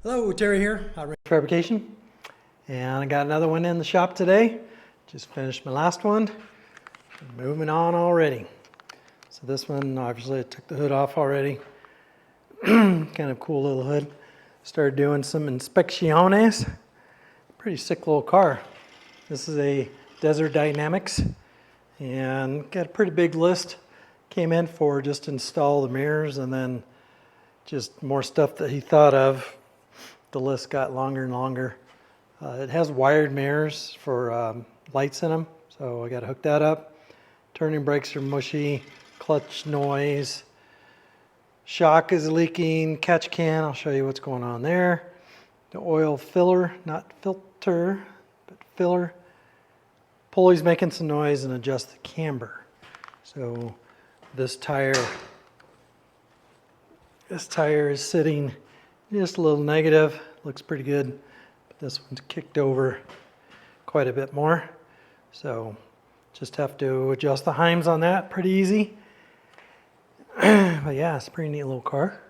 Hello, Terry here, Range Fabrication, and I got another one in the shop today. Just finished my last one. Moving on already. So this one, obviously I took the hood off already. Kind of cool little hood. Started doing some inspecciones. Pretty sick little car. This is a Desert Dynamics and got a pretty big list. Came in for just install the mirrors and then just more stuff that he thought of. The list got longer and longer. It has wired mirrors for lights in them, so I got to hook that up. Turning brakes are mushy, clutch noise, shock is leaking, catch can, I'll show you what's going on there. The oil filler, not filter, but filler. Pulley's making some noise and adjust the camber. So this tire is sitting just a little negative, looks pretty good, but this one's kicked over quite a bit more. So just have to adjust the heims on that, pretty easy. But yeah, it's a pretty neat little car.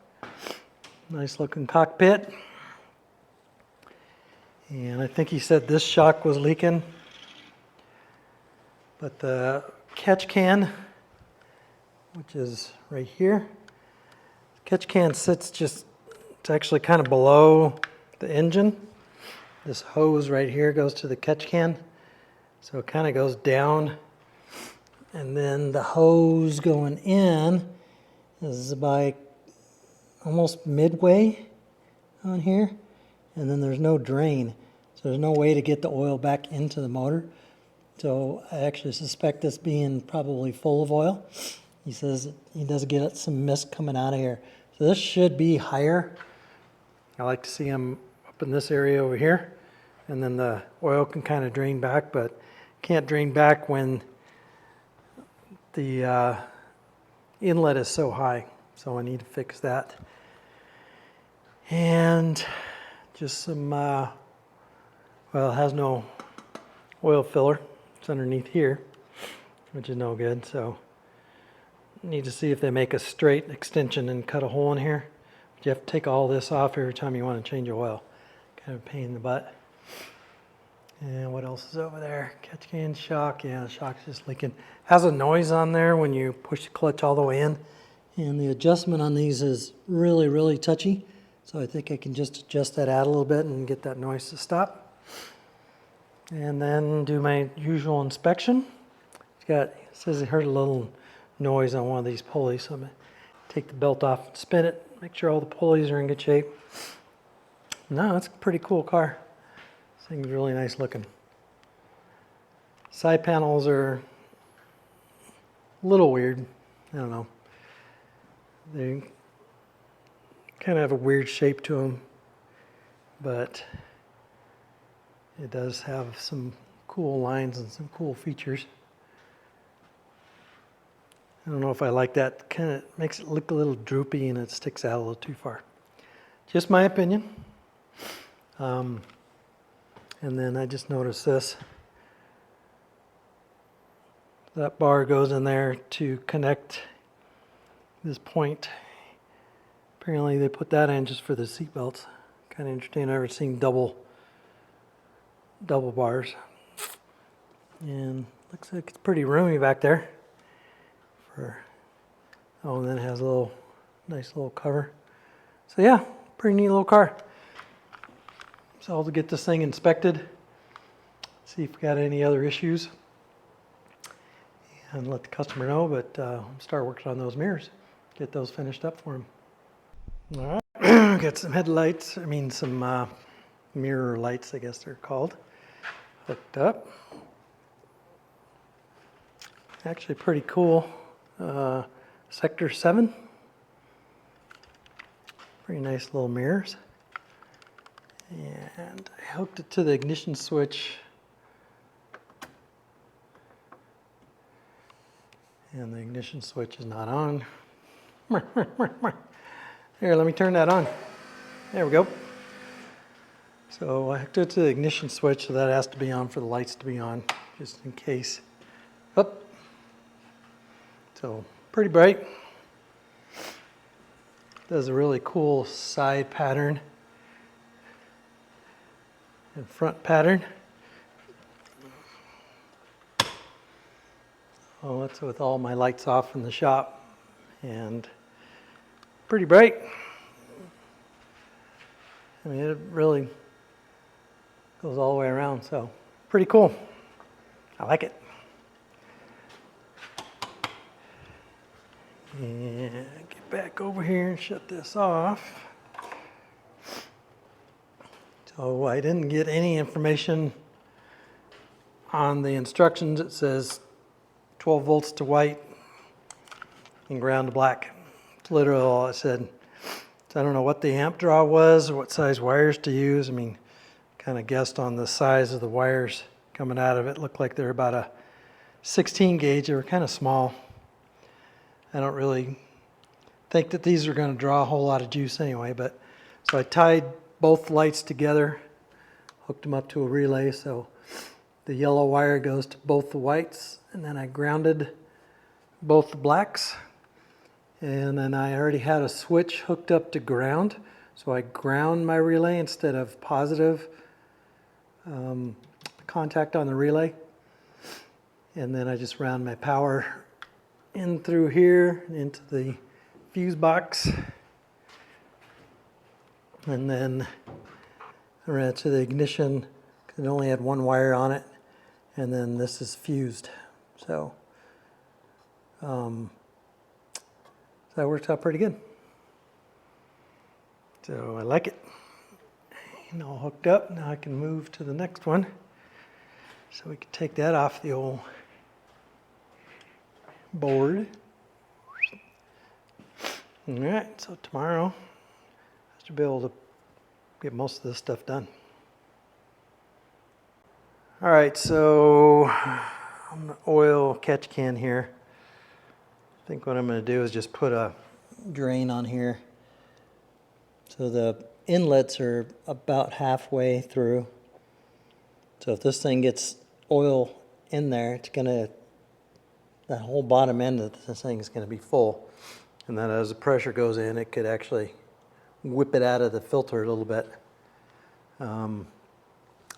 Nice looking cockpit. And I think he said this shock was leaking, but the catch can, which is right here, catch can sits just, it's actually kind of below the engine. This hose right here goes to the catch can. So it kind of goes down. And then the hose going in is about almost midway on here. And then there's no drain. So there's no way to get the oil back into the motor. So I actually suspect this being probably full of oil. He says he does get some mist coming out of here. So this should be higher. I like to see them up in this area over here, and then the oil can kind of drain back, but can't drain back when the inlet is so high. So I need to fix that. And just some, well, it has no oil filler. It's underneath here, which is no good. So need to see if they make a straight extension and cut a hole in here. But you have to take all this off every time you want to change your oil. Kind of a pain in the butt. And what else is over there? Catch can, shock. Yeah, the shock's just leaking. Has a noise on there when you push the clutch all the way in. And the adjustment on these is really, really touchy. So I think I can just adjust that out a little bit and get that noise to stop. And then do my usual inspection. It says it heard a little noise on one of these pulleys, so I'm going to take the belt off and spin it, make sure all the pulleys are in good shape. No, it's a pretty cool car. This thing's really nice looking. Side panels are a little weird. I don't know. They kind of have a weird shape to them, but it does have some cool lines and some cool features. I don't know if I like that. Kind of makes it look a little droopy and it sticks out a little too far. Just my opinion. And then I just noticed this. That bar goes in there to connect this point. Apparently they put that in just for the seat belts. Kind of interesting. I've never seen double bars. And looks like it's pretty roomy back there. Oh, and then it has a nice little cover. So yeah, pretty neat little car. So I'll get this thing inspected, see if we got any other issues, and let the customer know, but start working on those mirrors, get those finished up for him. All right, got some headlights, some mirror lights, I guess they're called, hooked up. Actually pretty cool. Sector 7. Pretty nice little mirrors. And I hooked it to the ignition switch. And the ignition switch is not on. Here, let me turn that on. There we go. So I hooked it to the ignition switch, so that has to be on for the lights to be on, just in case. Up. So pretty bright. Does a really cool side pattern. and front pattern. Oh, that's with all my lights off in the shop and pretty bright. I mean, it really goes all the way around, so pretty cool. I like it. And get back over here and shut this off. So I didn't get any information on the instructions. It says 12 volts to white and ground to black. It's literally all it said. So I don't know what the amp draw was or what size wires to use. I mean, kind of guessed on the size of the wires coming out of it. Looked like they're about a 16 gauge. They were kind of small. I don't really think that these are going to draw a whole lot of juice anyway, but so I tied both lights together, hooked them up to a relay, so the yellow wire goes to both the whites, and then I grounded both the blacks, and then I already had a switch hooked up to ground, so I ground my relay instead of positive contact on the relay, and then I just ran my power in through here into the fuse box, and then I ran it to the ignition because it only had one wire on it, and then this is fused. So that worked out pretty good. So I like it. And all hooked up. Now I can move to the next one. So we can take that off the old board. All right, so tomorrow I should be able to get most of this stuff done. All right, so on the oil catch can here, I think what I'm going to do is just put a drain on here. So the inlets are about halfway through. So if this thing gets oil in there, it's going to, that whole bottom end of this thing is going to be full. And then as the pressure goes in, it could actually whip it out of the filter a little bit. I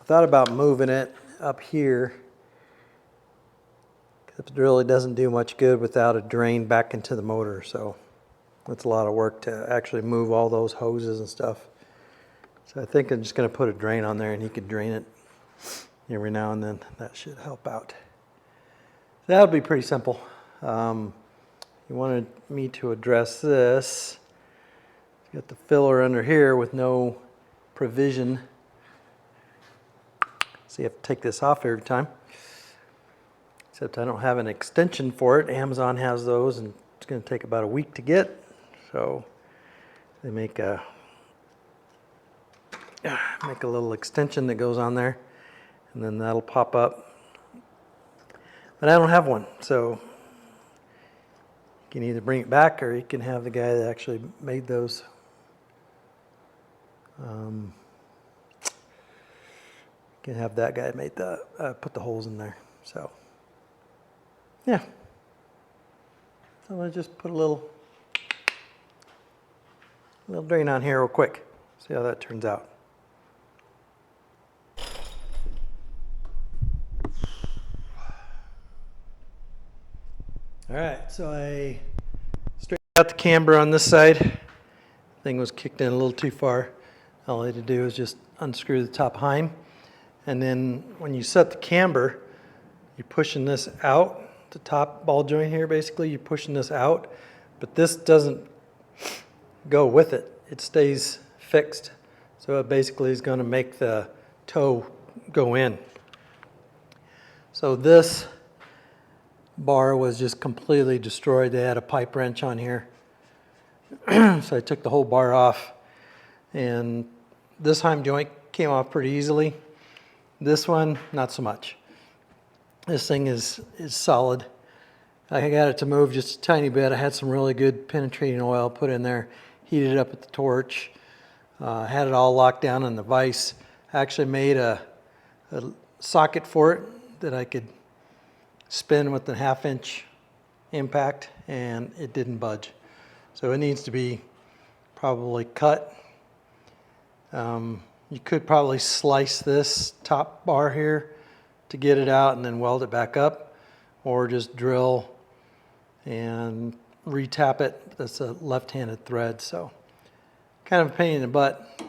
thought about moving it up here, because it really doesn't do much good without a drain back into the motor. So it's a lot of work to actually move all those hoses and stuff. So I think I'm just going to put a drain on there, and he could drain it every now and then. That should help out. That would be pretty simple. You wanted me to address this. Got the filler under here with no provision. So you have to take this off every time. Except I don't have an extension for it. Amazon has those, and it's going to take about a week to get. So they make a little extension that goes on there, and then that'll pop up. But I don't have one, so you can either bring it back or you can have the guy that actually made those. You can have that guy made the put the holes in there. So yeah. So I'm gonna just put a little drain on here real quick. See how that turns out. All right, so I straightened out the camber on this side. Thing was kicked in a little too far. All I had to do is just unscrew the top heim. And then when you set the camber, you're pushing this out, the top ball joint here basically, you're pushing this out, but this doesn't go with it. It stays fixed. So it basically is going to make the toe go in. So this bar was just completely destroyed. They had a pipe wrench on here. So I took the whole bar off, and this heim joint came off pretty easily. This one, not so much. This thing is solid. I got it to move just a tiny bit. I had some really good penetrating oil put in there, heated it up at the torch, had it all locked down in the vise. I actually made a socket for it that I could spin with the 1/2-inch impact, and it didn't budge. So it needs to be probably cut. You could probably slice this top bar here to get it out and then weld it back up, or just drill and retap it. That's a left-handed thread, so kind of a pain in the butt.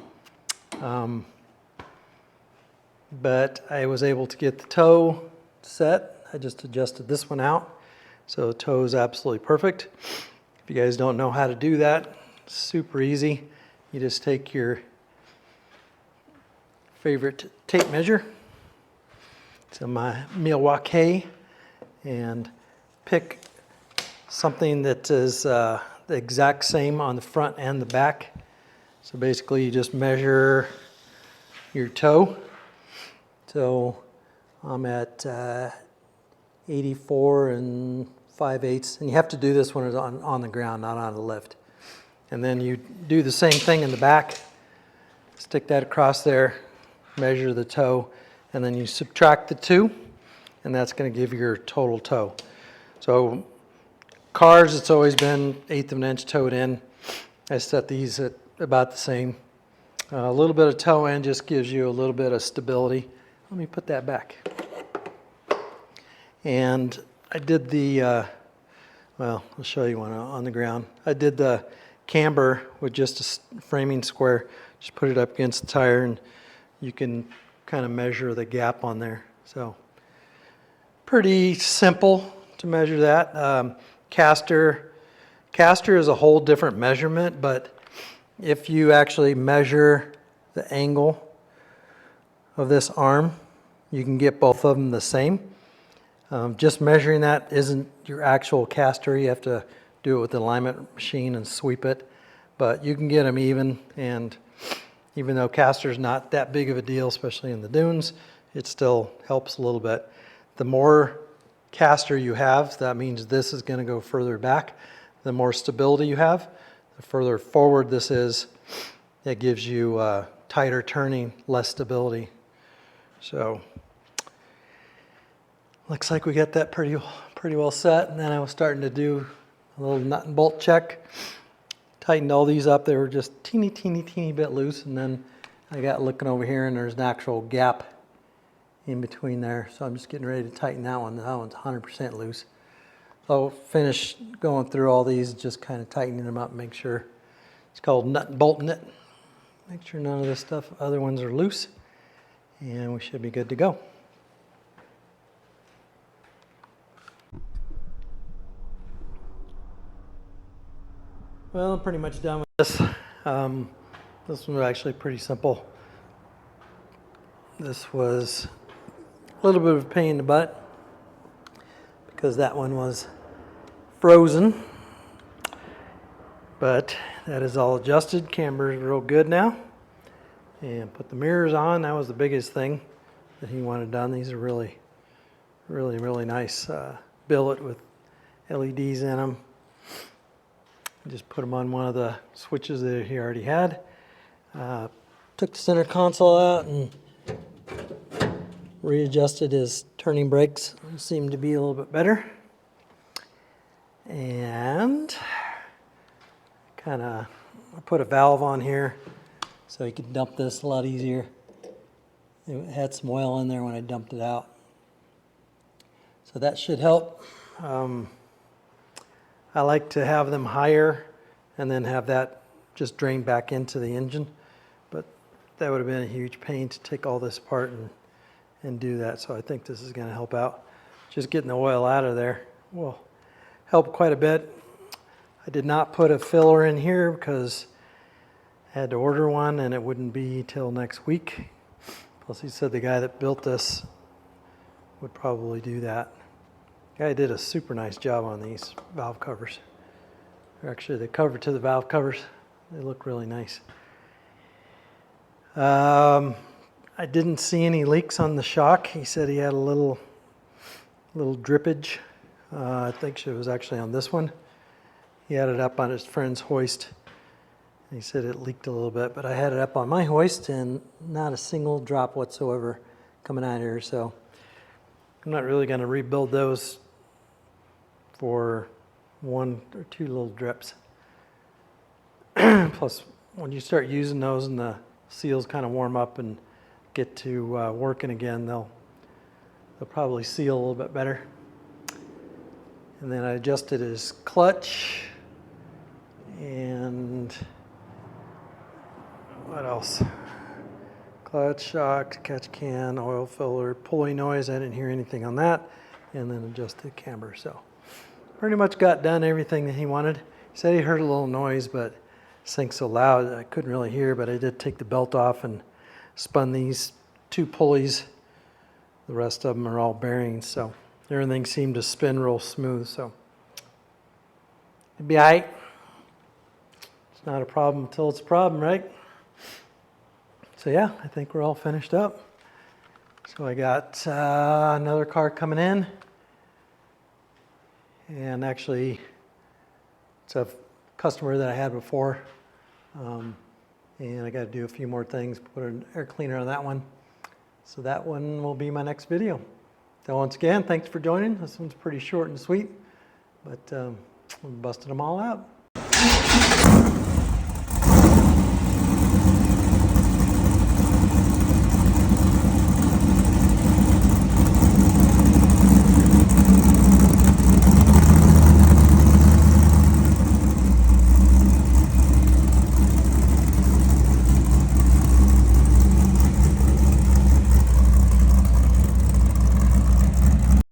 But I was able to get the toe set. I just adjusted this one out, so the toe is absolutely perfect. If you guys don't know how to do that, it's super easy. You just take your favorite tape measure, so my Milwaukee, and pick something that is the exact same on the front and the back. So basically you just measure your toe. So I'm at 84 5/8, and you have to do this when it's on the ground, not on the lift. And then you do the same thing in the back. Stick that across there, measure the toe, and then you subtract the 2, and that's going to give you your total toe. So cars, it's always been 1/8 of an inch toed in. I set these at about the same. A little bit of toe in just gives you a little bit of stability. Let me put that back. And I did the, well, I'll show you one on the ground. I did the camber with just a framing square. Just put it up against the tire, and you can kind of measure the gap on there. So pretty simple to measure that. Caster is a whole different measurement, but if you actually measure the angle of this arm, you can get both of them the same. Just measuring that isn't your actual caster. You have to do it with the alignment machine and sweep it, but you can get them even. And even though caster is not that big of a deal, especially in the dunes, it still helps a little bit. The more caster you have, that means this is going to go further back. The more stability you have, the further forward this is. It gives you tighter turning, less stability. So looks like we got that pretty well set. And then I was starting to do a little nut and bolt check. Tightened all these up. They were just teeny bit loose. And then I got looking over here, and there's an actual gap in between there. So I'm just getting ready to tighten that one. That one's 100% loose. So finish going through all these, just kind of tightening them up, make sure. It's called nut and bolting it. Make sure none of this stuff, other ones are loose. And we should be good to go. Well, I'm pretty much done with this. This one was actually pretty simple. This was a little bit of a pain in the butt because that one was frozen. But that is all adjusted. Camber is real good now. And put the mirrors on. That was the biggest thing that he wanted done. These are really nice billet with LEDs in them. Just put them on one of the switches that he already had. Took the center console out and readjusted his turning brakes. Seemed to be a little bit better. And kind of put a valve on here so you could dump this a lot easier. It had some oil in there when I dumped it out. So that should help. I like to have them higher and then have that just drain back into the engine. But that would have been a huge pain to take all this apart and do that. So I think this is going to help out. Just getting the oil out of there will help quite a bit. I did not put a filler in here because I had to order one and it wouldn't be till next week. Plus he said the guy that built this would probably do that. The guy did a super nice job on these valve covers. They're actually the cover to the valve covers. They look really nice. I didn't see any leaks on the shock. He said he had a little drippage. I think it was actually on this one. He had it up on his friend's hoist. He said it leaked a little bit, but I had it up on my hoist and not a single drop whatsoever coming out here. So I'm not really going to rebuild those for 1 or 2 little drips. Plus, when you start using those in the seals kind of warm up and get to working again, they'll probably seal a little bit better. And then I adjusted his clutch, and what else? Clutch, shock, catch can, oil filler, pulley noise. I didn't hear anything on that. And then adjusted the camber. So pretty much got done everything that he wanted. He said he heard a little noise, but this thing's so loud that I couldn't really hear. But I did take the belt off and spun these 2 pulleys. The rest of them are all bearings, so everything seemed to spin real smooth. So it'd be all right. It's not a problem until it's a problem, right? So yeah, I think we're all finished up. So I got another car coming in, and actually it's a customer that I had before, and I got to do a few more things, put an air cleaner on that one. So that one will be my next video. So once again, thanks for joining. This one's pretty short and sweet, but we busted them all out.